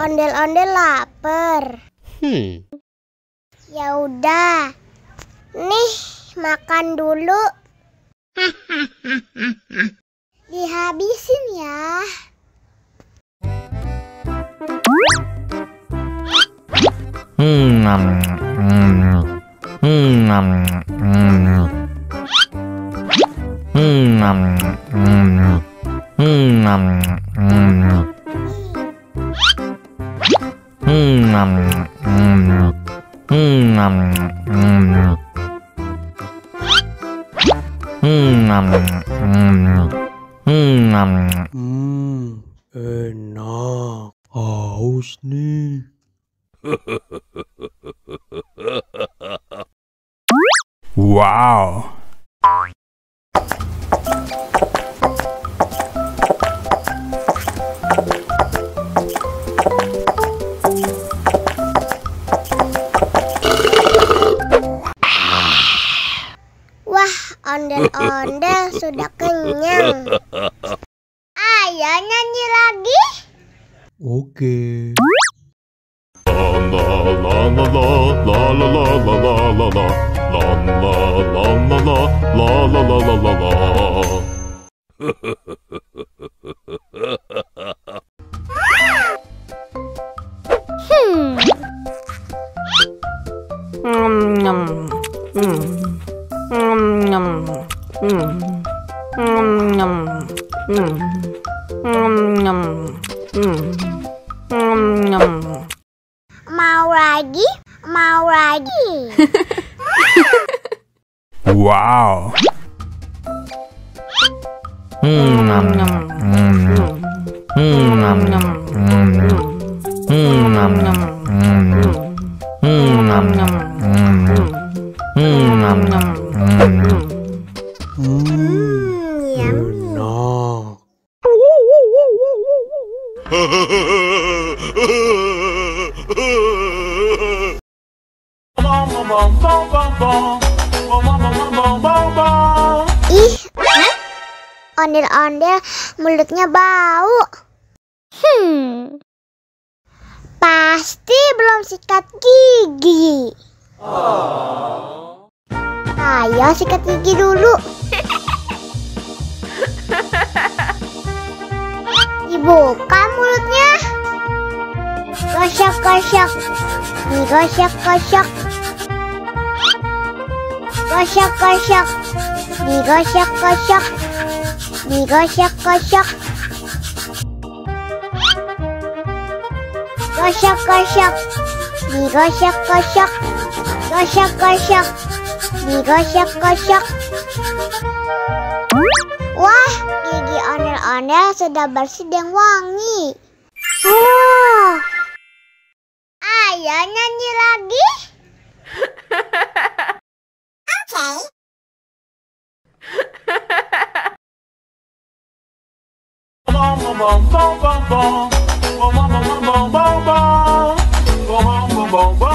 Ondel-ondel lapar. Ya udah, nih makan dulu. Dihabisin ya. Enak, haus nih. Wow. Wah, ondel-ondel sudah kenyang. Ayo nyanyi lagi. Oke. Mau lagi? Mau lagi? Wow. Enak. Ih, ondel-ondel mulutnya bau. Pasti belum sikat gigi. Ayo sikat gigi dulu. Dibuka mulutnya. Gosok-gosok. Digosok-gosok. Gosok-gosok. Digosok-gosok. Digosok-gosok. Gosok-gosok. Digosok-gosok. Gosok-gosok. Digosok-gosok. Wah, gigi ondel-ondel sudah bersih dan wangi. Oh. Ayo nyanyi lagi. Bong bong bong bong bong bong bong bong bong bong bong bong bong bong.